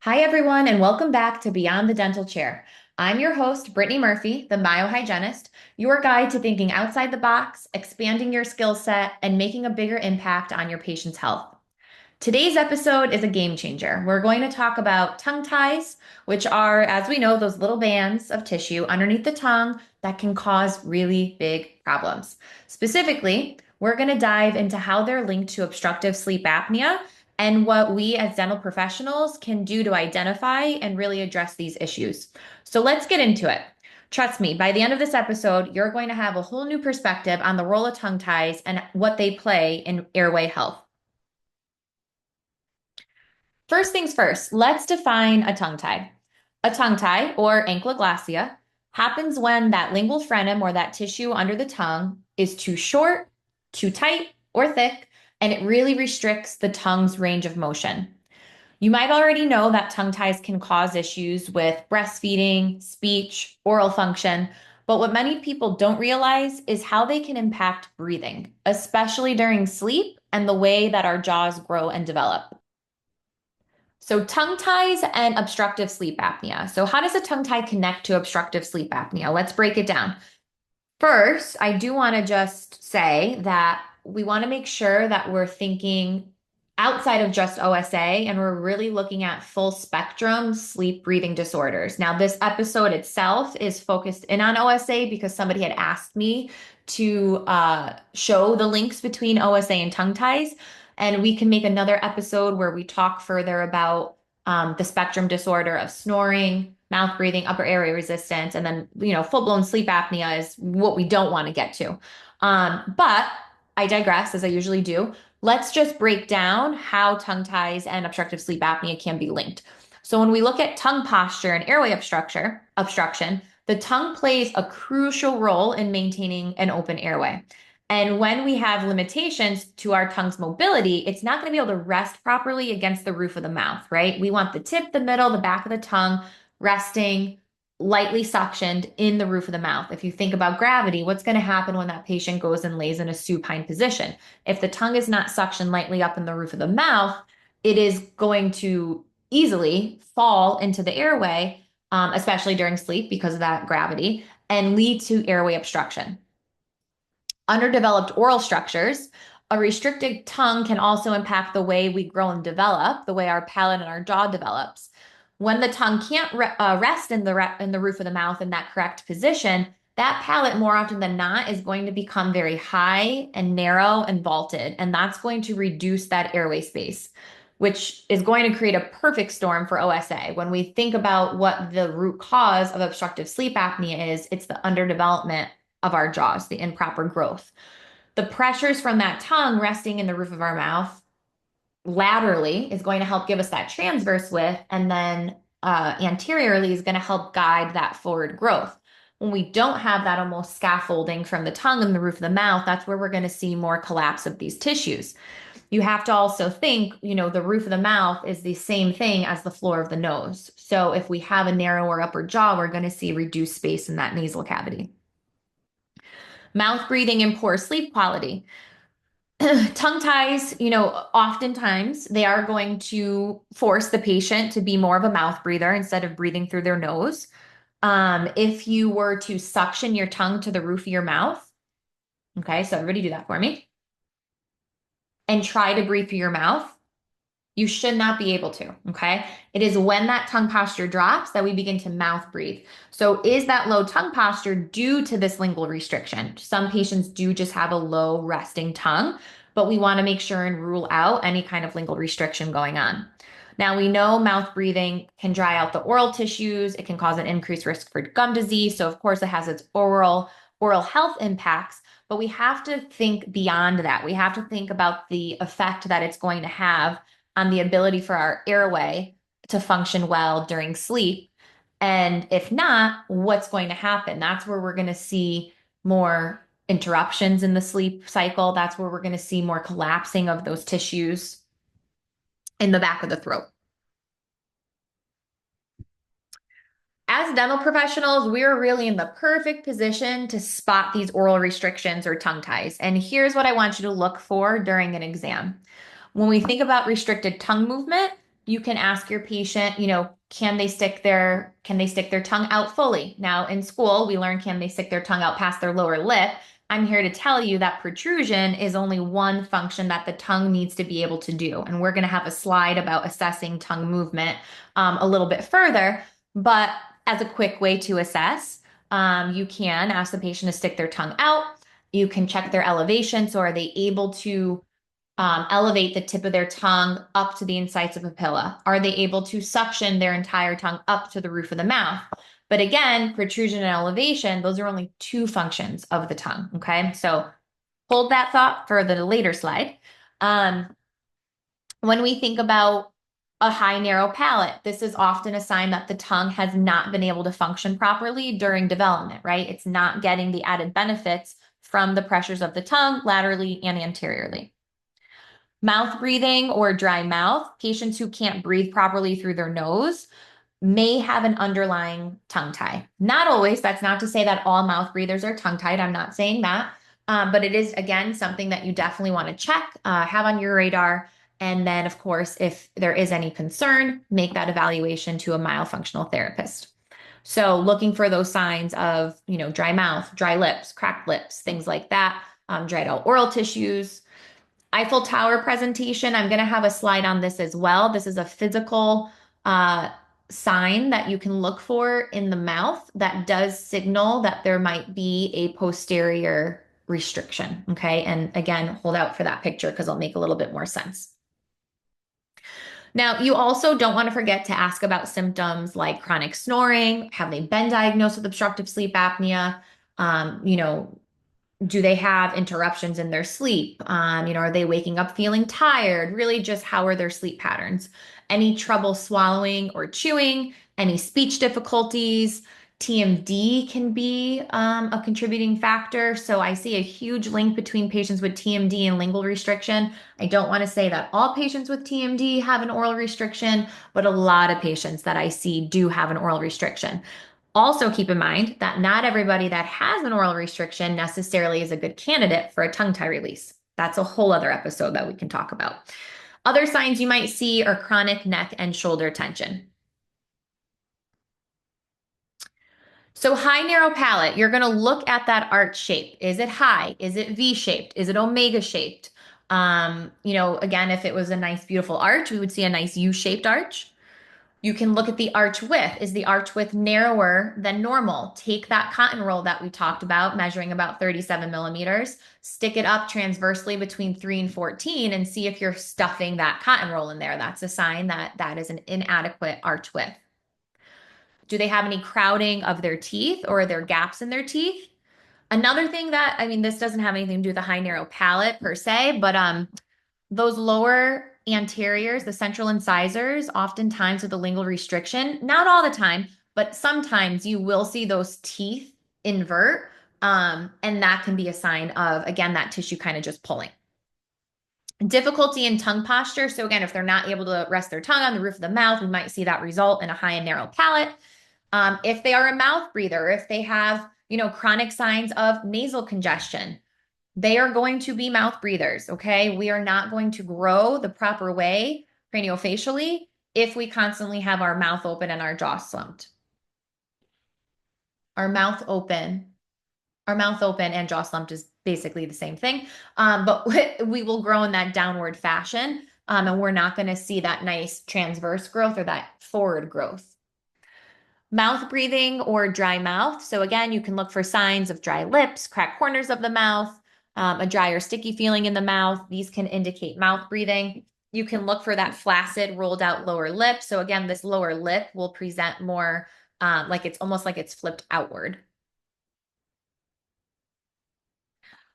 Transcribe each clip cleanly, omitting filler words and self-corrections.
Hi, everyone, and welcome back to Beyond the Dental Chair. I'm your host, Brittany Murphy, the myohygienist, your guide to thinking outside the box, expanding your skill set, and making a bigger impact on your patient's health. Today's episode is a game changer. We're going to talk about tongue ties, which are, as we know, those little bands of tissue underneath the tongue that can cause really big problems. Specifically, we're going to dive into how they're linked to obstructive sleep apnea and what we as dental professionals can do to identify and really address these issues. So let's get into it. Trust me, by the end of this episode, you're going to have a whole new perspective on the role of tongue ties and what they play in airway health. First things first, let's define a tongue tie. A tongue tie, or ankylosing, happens when that lingual frenum or that tissue under the tongue is too short, too tight, or thick, and it really restricts the tongue's range of motion. You might already know that tongue ties can cause issues with breastfeeding, speech, oral function, but what many people don't realize is how they can impact breathing, especially during sleep and the way that our jaws grow and develop. So, tongue ties and obstructive sleep apnea. So, how does a tongue tie connect to obstructive sleep apnea? Let's break it down. First, I do want to just say that we want to make sure that we're thinking outside of just OSA and we're really looking at full spectrum sleep breathing disorders. Now, this episode itself is focused in on OSA because somebody had asked me to show the links between OSA and tongue ties. And we can make another episode where we talk further about the spectrum disorder of snoring, mouth breathing, upper airway resistance, and then, full-blown sleep apnea is what we don't want to get to. But I digress, as I usually do. Let's just break down how tongue ties and obstructive sleep apnea can be linked. So when we look at tongue posture and airway obstruction, the tongue plays a crucial role in maintaining an open airway. And when we have limitations to our tongue's mobility, it's not going to be able to rest properly against the roof of the mouth, right? We want the tip, the middle, the back of the tongue resting lightly suctioned in the roof of the mouth. If you think about gravity, what's going to happen when that patient goes and lays in a supine position? If the tongue is not suctioned lightly up in the roof of the mouth, it is going to easily fall into the airway, especially during sleep because of that gravity, and lead to airway obstruction. Underdeveloped oral structures, a restricted tongue can also impact the way we grow and develop, the way our palate and our jaw develops. When the tongue can't rest in the roof of the mouth in that correct position, that palate more often than not is going to become very high and narrow and vaulted, and that's going to reduce that airway space, which is going to create a perfect storm for OSA. When we think about what the root cause of obstructive sleep apnea is, it's the underdevelopment of our jaws, the improper growth. The pressures from that tongue resting in the roof of our mouth laterally is going to help give us that transverse width, and then anteriorly is going to help guide that forward growth. When we don't have that almost scaffolding from the tongue and the roof of the mouth, that's where we're going to see more collapse of these tissues. You have to also think, the roof of the mouth is the same thing as the floor of the nose. So if we have a narrower upper jaw, we're going to see reduced space in that nasal cavity. Mouth breathing and poor sleep quality. Tongue ties, oftentimes they are going to force the patient to be more of a mouth breather instead of breathing through their nose. If you were to suction your tongue to the roof of your mouth, okay, so everybody do that for me, and try to breathe through your mouth, you should not be able to, okay? It is when that tongue posture drops that we begin to mouth breathe. So is that low tongue posture due to this lingual restriction? Some patients do just have a low resting tongue, but we want to make sure and rule out any kind of lingual restriction going on. Now we know mouth breathing can dry out the oral tissues. It can cause an increased risk for gum disease. So of course it has its oral health impacts, but we have to think beyond that. We have to think about the effect that it's going to have on the ability for our airway to function well during sleep. And if not, what's going to happen? That's where we're going to see more interruptions in the sleep cycle. That's where we're going to see more collapsing of those tissues in the back of the throat. As dental professionals, we're really in the perfect position to spot these oral restrictions or tongue ties. And here's what I want you to look for during an exam. When we think about restricted tongue movement, You can ask your patient, can they stick their tongue out fully? Now in school, we learn can they stick their tongue out past their lower lip. I'm here to tell you that protrusion is only one function that the tongue needs to be able to do. And we're going to have a slide about assessing tongue movement a little bit further. But as a quick way to assess, you can ask the patient to stick their tongue out. You can check their elevation. So are they able to elevate the tip of their tongue up to the insides of the papilla? Are they able to suction their entire tongue up to the roof of the mouth? But again, protrusion and elevation, those are only two functions of the tongue. Okay. So hold that thought for the later slide. Um, when we think about a high narrow palate, this is often a sign that the tongue has not been able to function properly during development, right? It's not getting the added benefits from the pressures of the tongue laterally and anteriorly. Mouth breathing or dry mouth, patients who can't breathe properly through their nose may have an underlying tongue tie. Not always. That's not to say that all mouth breathers are tongue tied. I'm not saying that. But it is, again, something that you definitely want to check, have on your radar. And then, of course, if there is any concern, make that evaluation to a myofunctional therapist. So looking for those signs of, dry mouth, dry lips, cracked lips, things like that, dried out oral tissues. Eiffel Tower presentation. I'm going to have a slide on this as well. This is a physical sign that you can look for in the mouth that does signal that there might be a posterior restriction. Okay. And again, hold out for that picture because it'll make a little bit more sense. Now, you also don't want to forget to ask about symptoms like chronic snoring. Have they been diagnosed with obstructive sleep apnea? Um, you know, do they have interruptions in their sleep? Are they waking up feeling tired? Really, just how are their sleep patterns? Any trouble swallowing or chewing? Any speech difficulties? TMD can be a contributing factor. So I see a huge link between patients with TMD and lingual restriction. I don't want to say that all patients with TMD have an oral restriction, but a lot of patients that I see do have an oral restriction. Also, keep in mind that not everybody that has an oral restriction necessarily is a good candidate for a tongue tie release. That's a whole other episode that we can talk about. Other signs you might see are chronic neck and shoulder tension. So high narrow palate, you're going to look at that arch shape. Is it high? Is it V-shaped? Is it omega shaped? Again, if it was a nice, beautiful arch, we would see a nice U-shaped arch. You can look at the arch width. Is the arch width narrower than normal? Take that cotton roll that we talked about, measuring about 37 millimeters, stick it up transversely between 3 and 14 and see if you're stuffing that cotton roll in there. That's a sign that that is an inadequate arch width. Do they have any crowding of their teeth or are there gaps in their teeth? Another thing that, this doesn't have anything to do with the high narrow palate per se, but those lower anteriors, the central incisors, oftentimes with the lingual restriction, not all the time, but sometimes you will see those teeth invert. And that can be a sign of, again, that tissue kind of just pulling. Difficulty in tongue posture. So again, if they're not able to rest their tongue on the roof of the mouth, we might see that result in a high and narrow palate. If they are a mouth breather, if they have, chronic signs of nasal congestion, they are going to be mouth breathers, okay? We are not going to grow the proper way craniofacially if we constantly have our mouth open and our jaw slumped. Our mouth open and jaw slumped is basically the same thing, but we will grow in that downward fashion, and we're not going to see that nice transverse growth or that forward growth. Mouth breathing or dry mouth. So again, you can look for signs of dry lips, cracked corners of the mouth, a dry or sticky feeling in the mouth. These can indicate mouth breathing. You can look for that flaccid, rolled out lower lip. So again, this lower lip will present more like it's almost like it's flipped outward.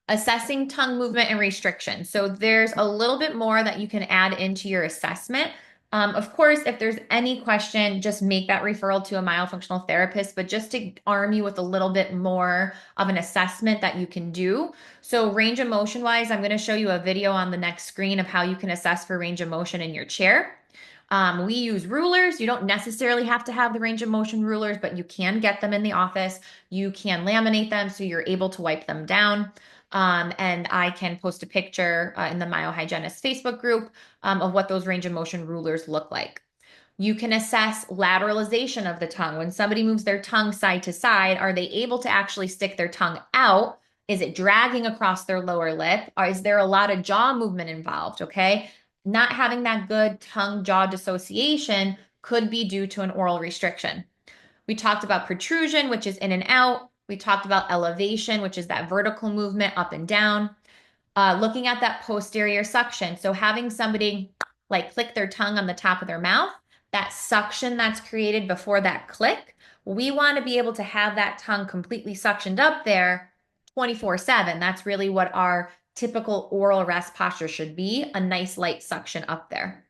Assessing tongue movement and restriction. So there's a little bit more that you can add into your assessment. Of course, if there's any question, just make that referral to a myofunctional therapist, but just to arm you with a little bit more of an assessment that you can do. So range of motion wise, I'm going to show you a video on the next screen of how you can assess for range of motion in your chair. We use rulers. You don't necessarily have to have the range of motion rulers, but you can get them in the office. You can laminate them so you're able to wipe them down. And I can post a picture in the myohygienist Facebook group of what those range of motion rulers look like. You can assess lateralization of the tongue. When somebody moves their tongue side to side, are they able to actually stick their tongue out? Is it dragging across their lower lip? Or is there a lot of jaw movement involved? Okay. Not having that good tongue jaw dissociation could be due to an oral restriction. We talked about protrusion, which is in and out. We talked about elevation, which is that vertical movement up and down. Looking at that posterior suction. So having somebody like click their tongue on the top of their mouth, that suction that's created before that click, we want to be able to have that tongue completely suctioned up there 24/7. That's really what our typical oral rest posture should be, a nice light suction up there.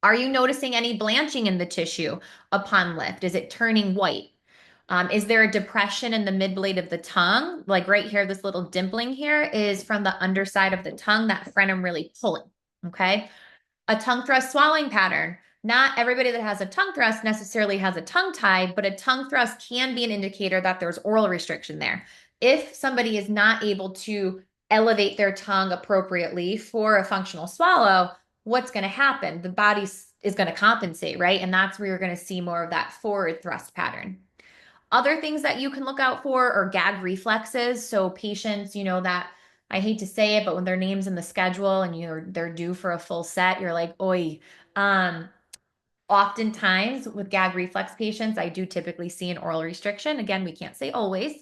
Are you noticing any blanching in the tissue upon lift? Is it turning white? Is there a depression in the midblade of the tongue? Like right here, this little dimpling here is from the underside of the tongue, that frenum really pulling, okay? A tongue thrust swallowing pattern. Not everybody that has a tongue thrust necessarily has a tongue tie, but a tongue thrust can be an indicator that there's oral restriction there. If somebody is not able to elevate their tongue appropriately for a functional swallow, what's going to happen? The body is going to compensate, right? And that's where you're going to see more of that forward thrust pattern. Other things that you can look out for are gag reflexes. So patients, that I hate to say it, but when their name's in the schedule and they're due for a full set, you're like, oi. Oftentimes with gag reflex patients, I do typically see an oral restriction. Again, we can't say always.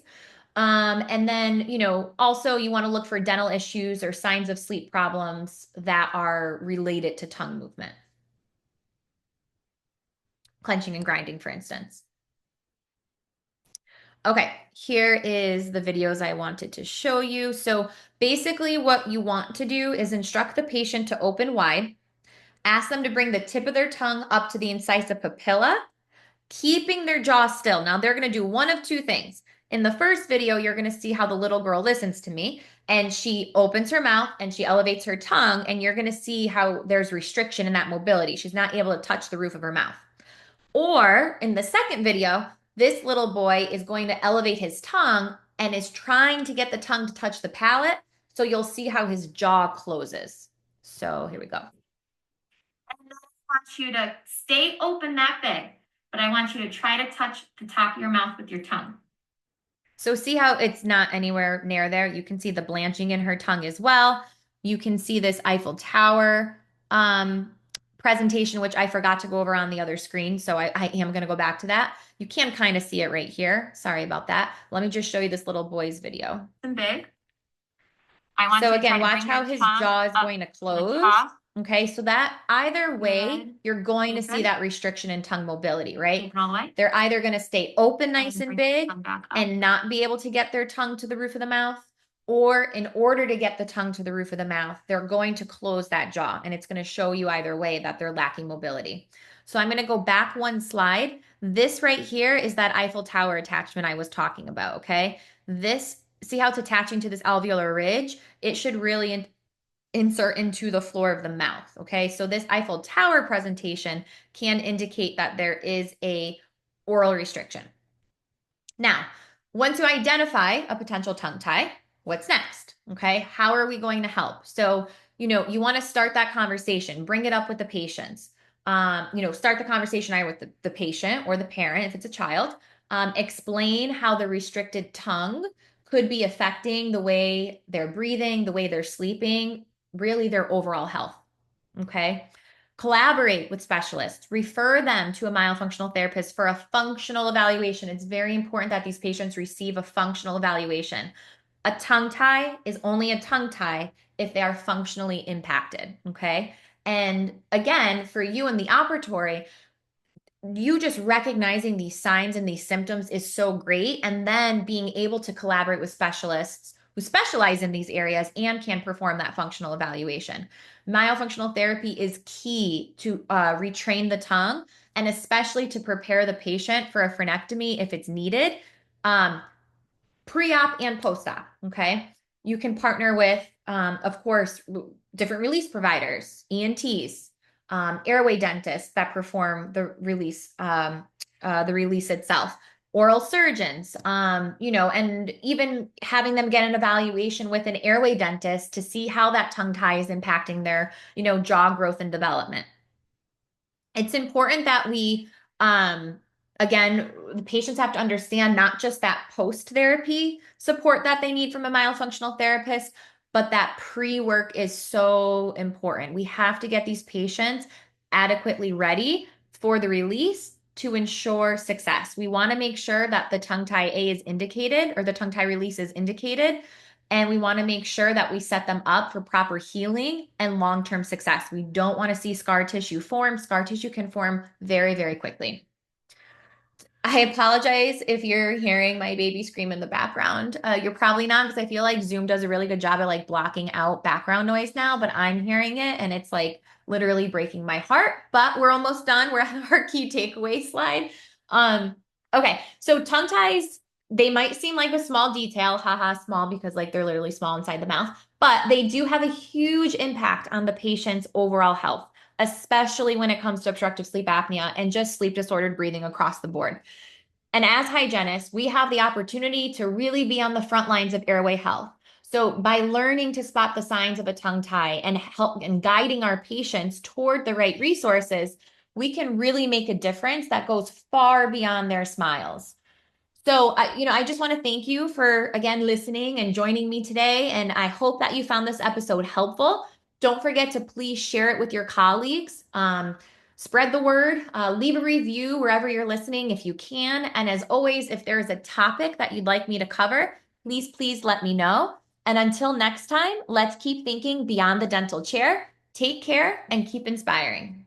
And then, also you want to look for dental issues or signs of sleep problems that are related to tongue movement. Clenching and grinding, for instance. Okay, here is the videos I wanted to show you. So basically what you want to do is instruct the patient to open wide, ask them to bring the tip of their tongue up to the incisive papilla, keeping their jaw still. Now they're going to do one of two things. In the first video, you're going to see how the little girl listens to me and she opens her mouth and she elevates her tongue, and you're going to see how there's restriction in that mobility. She's not able to touch the roof of her mouth. Or in the second video, this little boy is going to elevate his tongue and is trying to get the tongue to touch the palate. So you'll see how his jaw closes. So here we go. I want you to stay open that big, but I want you to try to touch the top of your mouth with your tongue. So see how it's not anywhere near there? You can see the blanching in her tongue as well. You can see this Eiffel Tower presentation, which I forgot to go over on the other screen. So I am going to go back to that. You can kind of see it right here. Sorry about that. Let me just show you this little boy's video. Big. So again, watch how his jaw is going to close. Okay, so that either way, you're going to see that restriction in tongue mobility, right? They're either going to stay open nice and big and not be able to get their tongue to the roof of the mouth, or in order to get the tongue to the roof of the mouth, they're going to close that jaw, and it's going to show you either way that they're lacking mobility. So I'm going to go back one slide. This right here is that Eiffel Tower attachment I was talking about, okay? See how it's attaching to this alveolar ridge? It should really insert into the floor of the mouth, okay? So this Eiffel Tower presentation can indicate that there is a oral restriction. Now, once you identify a potential tongue tie, what's next, okay? How are we going to help? So, you want to start that conversation, bring it up with the patients. Start the conversation either with the patient or the parent if it's a child. Explain how the restricted tongue could be affecting the way they're breathing, the way they're sleeping, really their overall health. Okay. Collaborate with specialists, refer them to a myofunctional therapist for a functional evaluation. It's very important that these patients receive a functional evaluation. A tongue tie is only a tongue tie if they are functionally impacted. Okay. And again, for you in the operatory, you just recognizing these signs and these symptoms is so great. And then being able to collaborate with specialists who specialize in these areas and can perform that functional evaluation. Myofunctional therapy is key to retrain the tongue, and especially to prepare the patient for a frenectomy if it's needed, pre-op and post-op, okay? You can partner with, of course, different release providers, ENTs, airway dentists that perform the release itself. oral surgeons, and even having them get an evaluation with an airway dentist to see how that tongue tie is impacting their, jaw growth and development. It's important that we, um, again, the patients have to understand not just that post-therapy support that they need from a myofunctional therapist, but that pre-work is so important. We have to get these patients adequately ready for the release to ensure success. We want to make sure that the tongue tie A is indicated or the tongue tie release is indicated. And we want to make sure that we set them up for proper healing and long-term success. We don't want to see scar tissue form. Scar tissue can form very, very quickly. I apologize if you're hearing my baby scream in the background. You're probably not because I feel like Zoom does a really good job at like blocking out background noise now, but I'm hearing it and it's like literally breaking my heart. But we're almost done. We're at our key takeaway slide. Um, okay, so tongue ties, they might seem like a small detail, haha, small because like they're literally small inside the mouth, but they do have a huge impact on the patient's overall health, especially when it comes to obstructive sleep apnea and just sleep disordered breathing across the board. And as hygienists, we have the opportunity to really be on the front lines of airway health. So by learning to spot the signs of a tongue tie and help and guiding our patients toward the right resources, we can really make a difference that goes far beyond their smiles. So, I just want to thank you for again listening and joining me today. And I hope that you found this episode helpful. Don't forget to please share it with your colleagues. Spread the word, leave a review wherever you're listening if you can. And as always, if there's a topic that you'd like me to cover, please let me know. And until next time, let's keep thinking beyond the dental chair. Take care and keep inspiring.